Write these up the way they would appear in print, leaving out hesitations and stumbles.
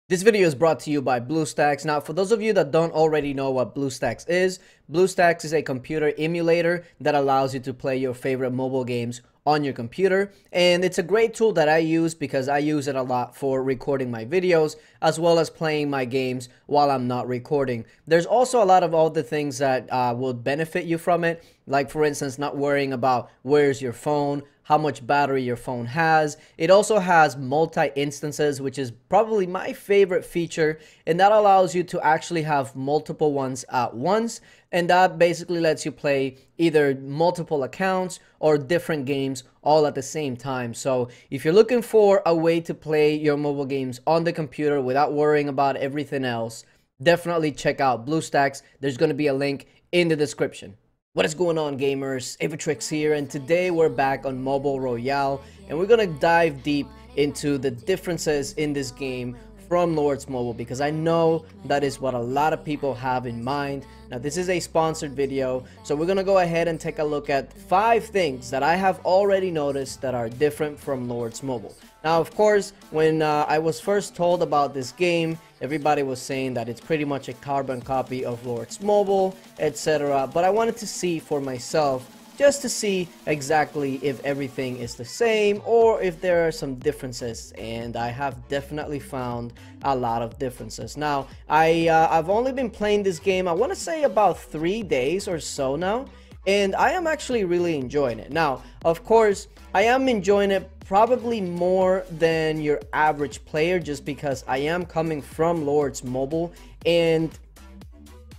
This video is brought to you by BlueStacks. Now, for those of you that don't already know what BlueStacks is a computer emulator that allows you to play your favorite mobile games on your computer, and it's a great tool that I use because I use it a lot for recording my videos as well as playing my games while I'm not recording. There's also a lot of other things that will benefit you from it, like for instance not worrying about where's your phone, how much battery your phone has. It also has multi-instances, which is probably my favorite feature, and that allows you to actually have multiple ones at once, and that basically lets you play either multiple accounts or different games all at the same time. So if you're looking for a way to play your mobile games on the computer without worrying about everything else, definitely check out BlueStacks. There's going to be a link in the description. What is going on, gamers? Aevatrex here, and today we're back on Mobile Royale, and we're gonna dive deep into the differences in this game from Lords Mobile, because I know that is what a lot of people have in mind. Now, this is a sponsored video, so we're gonna go ahead and take a look at 5 things that I have already noticed that are different from Lords Mobile. Now, of course, when I was first told about this game, everybody was saying that it's pretty much a carbon copy of Lords Mobile, etc. But I wanted to see for myself, just to see exactly if everything is the same or if there are some differences, and I have definitely found a lot of differences. Now, I've only been playing this game, I want to say about 3 days or so now, and I am actually really enjoying it. Now, of course, I am enjoying it probably more than your average player, just because I am coming from Lords Mobile, and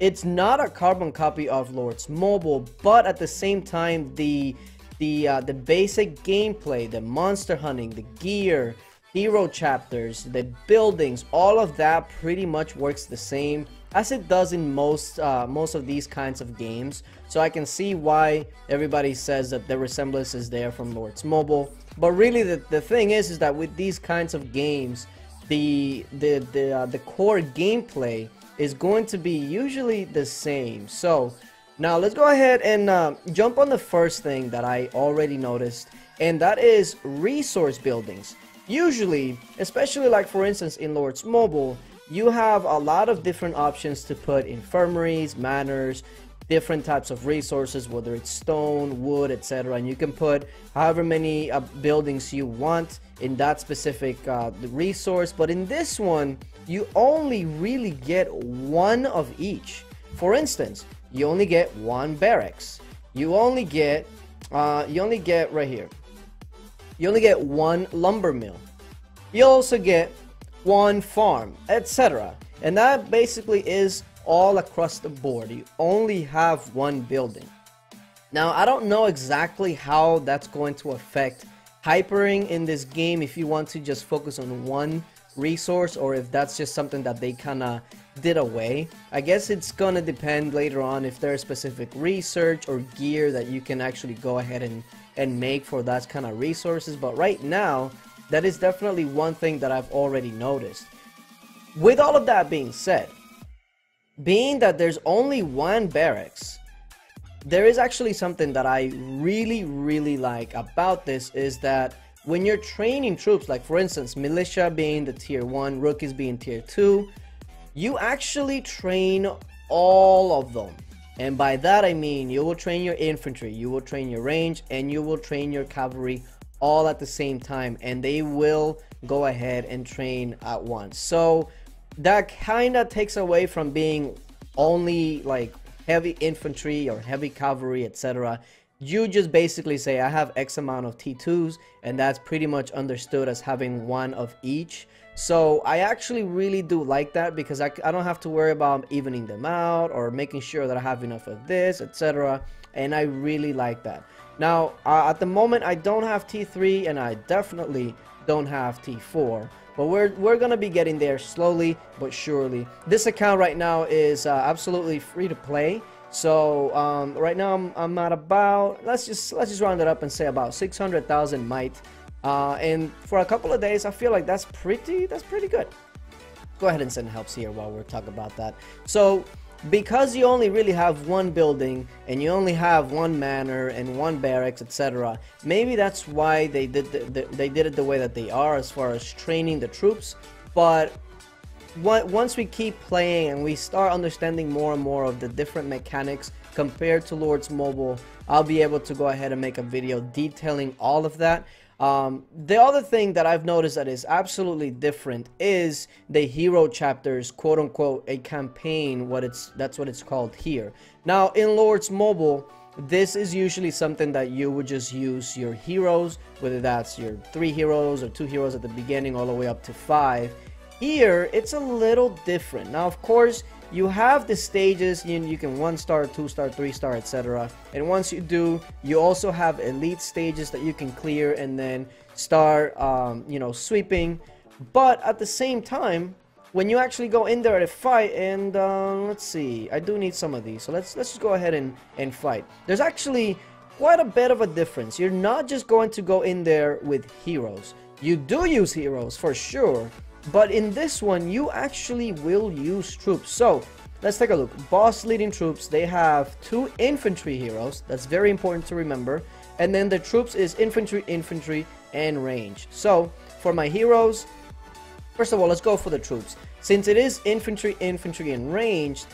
it's not a carbon copy of Lords Mobile, but at the same time, the basic gameplay, the monster hunting, the gear, hero chapters, the buildings, all of that pretty much works the same as it does in most of these kinds of games. So I can see why everybody says that the resemblance is there from Lords Mobile. But really, the thing is that with these kinds of games, the core gameplay is going to be usually the same. So now let's go ahead and jump on the first thing that I already noticed, and that is resource buildings. Usually, especially like for instance in Lords Mobile, you have a lot of different options to put infirmaries, manors, different types of resources, whether it's stone, wood, etc. And you can put however many buildings you want in that specific resource. But in this one, you only really get one of each. For instance, you only get one barracks. You only get right here. You only get one lumber mill. You also get one farm, etc. And that basically is all across the board. You only have one building. Now, I don't know exactly how that's going to affect hypering in this game, if you want to just focus on one resource, or if that's just something that they kind of did away. I guess it's gonna depend later on if there's specific research or gear that you can actually go ahead and make for that kind of resources. But right now, that is definitely one thing that I've already noticed. With all of that being said, being that there's only one barracks, there is actually something that I really like about this, is that when you're training troops, like for instance militia being the tier 1, rookies being tier 2, you actually train all of them. And by that I mean you will train your infantry, you will train your range, and you will train your cavalry all at the same time, and they will go ahead and train at once. So that kind of takes away from being only like heavy infantry or heavy cavalry, etc. You just basically say I have X amount of T2s, and that's pretty much understood as having one of each. So I actually really do like that, because I don't have to worry about evening them out or making sure that I have enough of this, etc. And I really like that. Now, at the moment I don't have T3, and I definitely don't have T4. But we're gonna be getting there slowly but surely. This account right now is absolutely free to play. So right now I'm at about, let's just round it up and say about 600,000 might. And for a couple of days, I feel like that's pretty good. Go ahead and send helps here while we're talking about that. So because you only really have one building, and you only have one manor and one barracks, etc., maybe that's why they did it the way that they are as far as training the troops. But once we keep playing and we start understanding more and more of the different mechanics compared to Lords Mobile, I'll be able to go ahead and make a video detailing all of that. The other thing that I've noticed that is absolutely different is the hero chapters, quote unquote, a campaign. That's what it's called here. Now in Lords Mobile, this is usually something that you would just use your heroes, whether that's your 3 heroes or 2 heroes at the beginning all the way up to 5. Here it's a little different. Now of course you have the stages, you can 1-star, 2-star, 3-star, etc. And once you do, you also have elite stages that you can clear and then start, you know, sweeping. But at the same time, when you actually go in there at a fight, and let's see, I do need some of these, so let's just go ahead and fight. There's actually quite a bit of a difference. You're not just going to go in there with heroes. You do use heroes for sure, but in this one, you actually will use troops. So, let's take a look. Boss leading troops, they have 2 infantry heroes. That's very important to remember. And then the troops is infantry, infantry, and range. So, for my heroes, first of all, let's go for the troops. Since it is infantry, infantry, and ranged,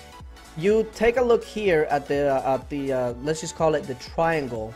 you take a look here at the let's just call it the triangle.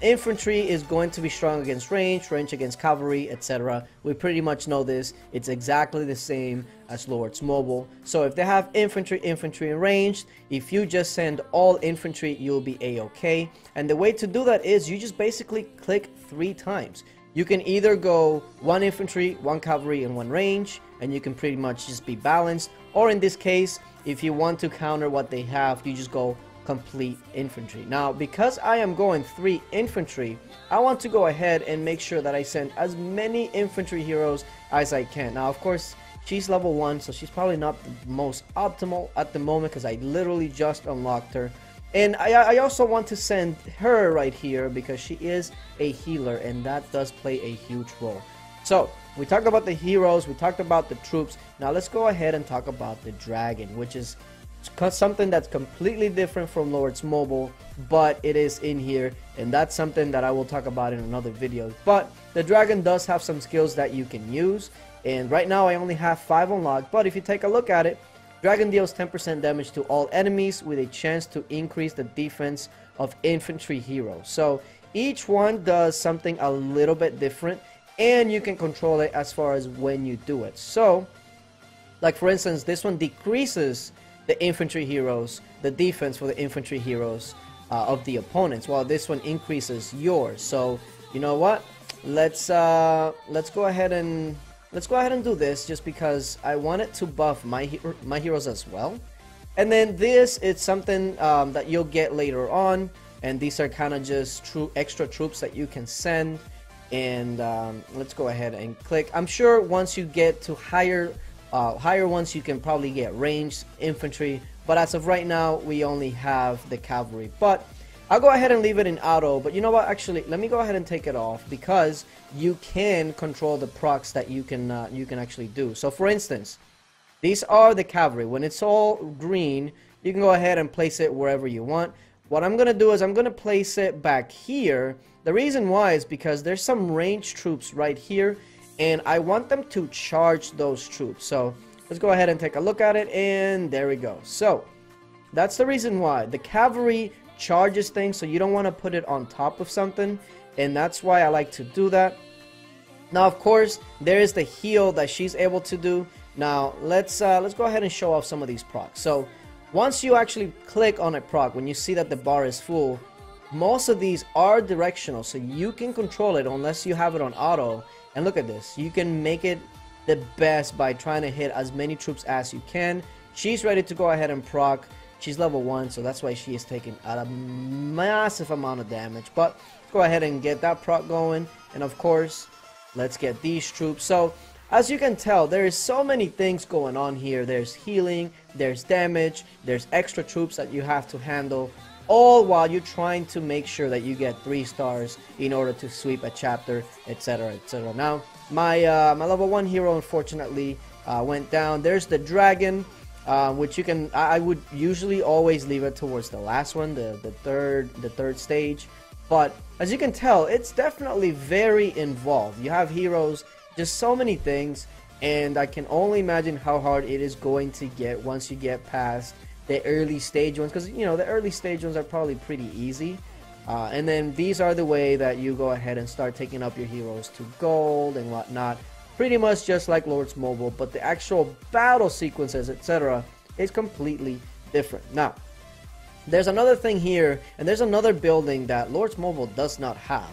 Infantry is going to be strong against range, range against cavalry, etc. We pretty much know this. It's exactly the same as Lords Mobile. So if they have infantry, infantry, and ranged, if you just send all infantry, you'll be a-okay. And the way to do that is you just basically click 3 times. You can either go 1 infantry, 1 cavalry, and 1 range, and you can pretty much just be balanced. Or in this case, if you want to counter what they have, you just go complete infantry. Now, because I am going 3 infantry, I want to go ahead and make sure that I send as many infantry heroes as I can. Now, of course, she's level 1, so she's probably not the most optimal at the moment because I literally just unlocked her. And I also want to send her right here because she is a healer, and that does play a huge role. So, we talked about the heroes, we talked about the troops. Now, let's go ahead and talk about the dragon, which is something that's completely different from Lords Mobile, but it is in here, and that's something that I will talk about in another video. But the dragon does have some skills that you can use, and right now I only have 5 unlocked. But if you take a look at it, dragon deals 10% damage to all enemies with a chance to increase the defense of infantry heroes. So each one does something a little bit different, and you can control it as far as when you do it. So, like for instance, this one decreases the infantry heroes, the defense for the infantry heroes of the opponents, while this one increases yours. So you know what? Let's go ahead and do this just because I want it to buff my heroes as well. And then this is something that you'll get later on, and these are kind of just extra troops that you can send. And let's go ahead and click. I'm sure once you get to higher ones, you can probably get ranged infantry, but as of right now we only have the cavalry. But I'll go ahead and leave it in auto. But you know what, actually let me go ahead and take it off, because you can control the procs that you can actually do. So for instance, these are the cavalry. When it's all green, you can go ahead and place it wherever you want. What I'm gonna do is I'm gonna place it back here. The reason why is because there's some ranged troops right here, and I want them to charge those troops. So let's go ahead and take a look at it, and there we go. So that's the reason why the cavalry charges things, so you don't want to put it on top of something, and that's why I like to do that. Now of course there is the heal that she's able to do. Now let's go ahead and show off some of these procs. So once you actually click on a proc, when you see that the bar is full, most of these are directional, so you can control it unless you have it on auto. And look at this, you can make it the best by trying to hit as many troops as you can. She's ready to go ahead and proc. She's level 1, so that's why she is taking a massive amount of damage. But let's go ahead and get that proc going. And of course, let's get these troops. So as you can tell, there is so many things going on here. There's healing, there's damage, there's extra troops that you have to handle, all while you're trying to make sure that you get 3 stars in order to sweep a chapter, etc, etc. Now my level 1 hero unfortunately went down. There's the dragon, which I would usually always leave it towards the last one, the third stage. But as you can tell, it's definitely very involved. You have heroes, just so many things, And I can only imagine how hard it is going to get once you get past the early stage ones, because you know the early stage ones are probably pretty easy. And then these are the way that you go ahead and start taking up your heroes to gold and whatnot. Pretty much just like Lords Mobile, but the actual battle sequences, etc., is completely different. Now, there's another thing here, and there's another building that Lords Mobile does not have,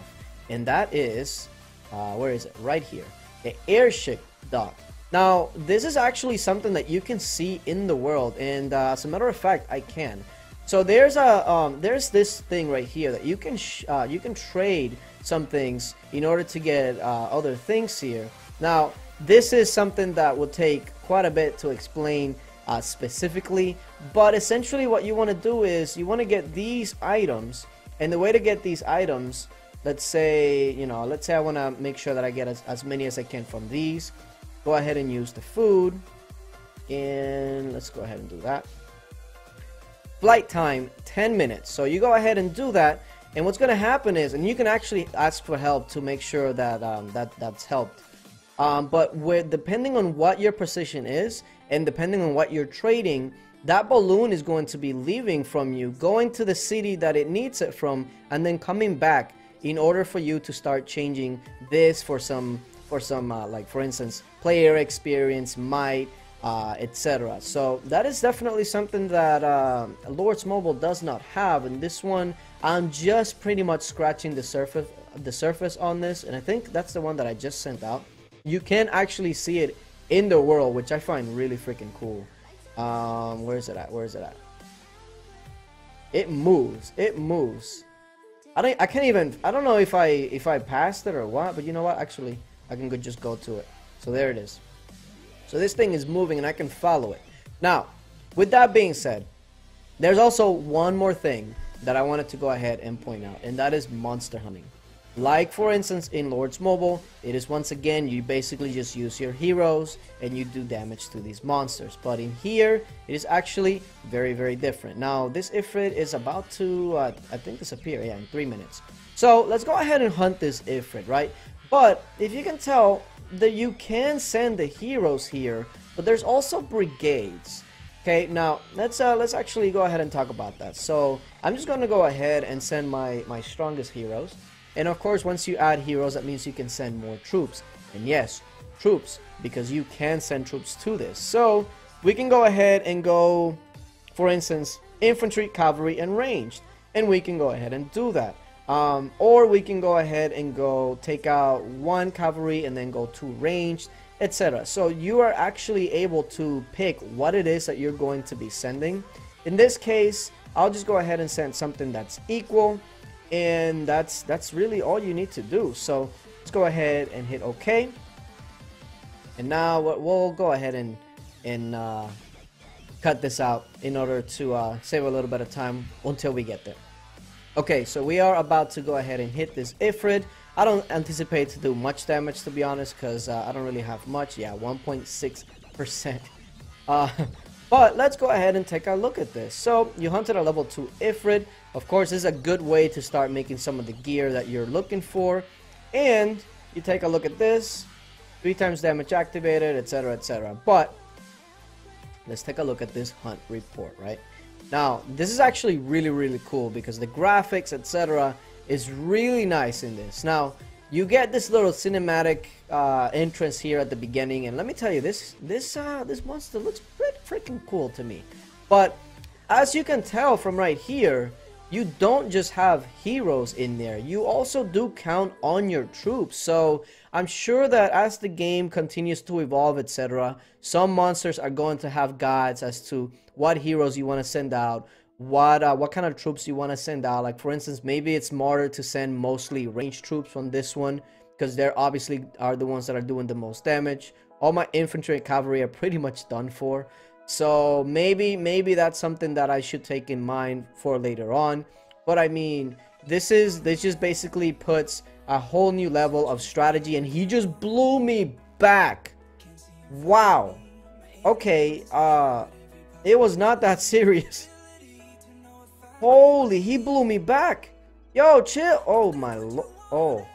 and that is, where is it? Right here, the Airship Dock. Now, this is actually something that you can see in the world, and as a matter of fact, I can. So there's this thing right here that you can trade some things in order to get other things here. Now, this is something that will take quite a bit to explain specifically, but essentially what you want to do is you want to get these items, and the way to get these items, let's say I want to make sure that I get as many as I can from these. Go ahead and use the food, and let's go ahead and do that. Flight time 10 minutes. So you go ahead and do that, and what's going to happen is, and you can actually ask for help to make sure that that's helped. But depending on what your position is and depending on what you're trading, that balloon is going to be leaving from you, going to the city that it needs it from, and then coming back in order for you to start changing this for some like for instance player experience, might, etc. So that is definitely something that Lords Mobile does not have, and this one I'm just pretty much scratching the surface on this, and I think that's the one that I just sent out. You can actually see it in the world, which I find really freaking cool. Where is it at? Where is it at? It moves. It moves. I can't even. I don't know if I passed it or what, but you know what? Actually, I can just go to it. So there it is. So this thing is moving, and I can follow it. Now, with that being said, there's also one more thing that I wanted to go ahead and point out, and that is monster hunting. Like for instance in Lords Mobile, it is once again you basically just use your heroes and you do damage to these monsters, but in here it is actually very different. Now this Ifrit is about to I think disappear, yeah, in 3 minutes. So let's go ahead and hunt this Ifrit, right? But if you can tell that you can send the heroes here, but there's also brigades. Okay, now let's actually go ahead and talk about that. So I'm just gonna go ahead and send my strongest heroes. And of course, once you add heroes, that means you can send more troops. And yes, troops, because you can send troops to this. So we can go ahead and go, for instance, infantry, cavalry, and ranged. And we can go ahead and do that. Or we can go ahead and go take out 1 cavalry and then go 2 ranged, etc. So you are actually able to pick what it is that you're going to be sending. In this case, I'll just go ahead and send something that's equal. And that's really all you need to do. So let's go ahead and hit OK. And now we'll go ahead and cut this out in order to save a little bit of time until we get there. Okay, so we are about to go ahead and hit this Ifrit. I don't anticipate to do much damage, to be honest, because I don't really have much. Yeah, 1.6%. But let's go ahead and take a look at this. So you hunted a level 2 Ifrit. Of course, this is a good way to start making some of the gear that you're looking for. And you take a look at this. 3 times damage activated, etc, etc. But let's take a look at this hunt report, right? Now, this is actually really cool because the graphics, etc, is really nice in this. Now, you get this little cinematic entrance here at the beginning, and let me tell you, this monster looks pretty freaking cool to me. But as you can tell from right here, you don't just have heroes in there, you also do count on your troops. So I'm sure that as the game continues to evolve, etc, some monsters are going to have guides as to what heroes you want to send out, what kind of troops you want to send out. Like for instance, maybe it's smarter to send mostly ranged troops on this one, because they're obviously are the ones that are doing the most damage. All my infantry and cavalry are pretty much done for. So maybe that's something that I should take in mind for later on. But I mean, this just basically puts a whole new level of strategy, and he just blew me back. Wow. Okay, it was not that serious. Holy, he blew me back. Yo, chill. Oh my oh.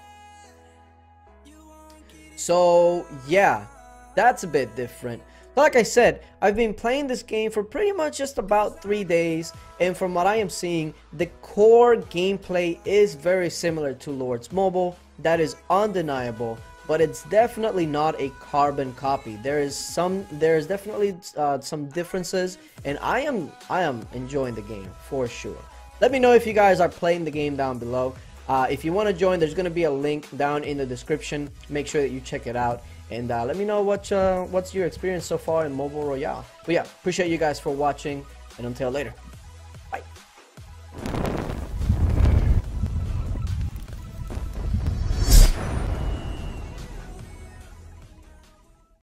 So yeah, That's a bit different. But like I said, I've been playing this game for pretty much just about 3 days, and from what I am seeing, the core gameplay is very similar to Lords Mobile. That is undeniable, but it's definitely not a carbon copy. There's definitely some differences, and I am enjoying the game for sure. Let me know if you guys are playing the game down below. If you want to join, there's going to be a link down in the description. Make sure that you check it out, and let me know what's your experience so far in Mobile Royale. But yeah, appreciate you guys for watching, and until later.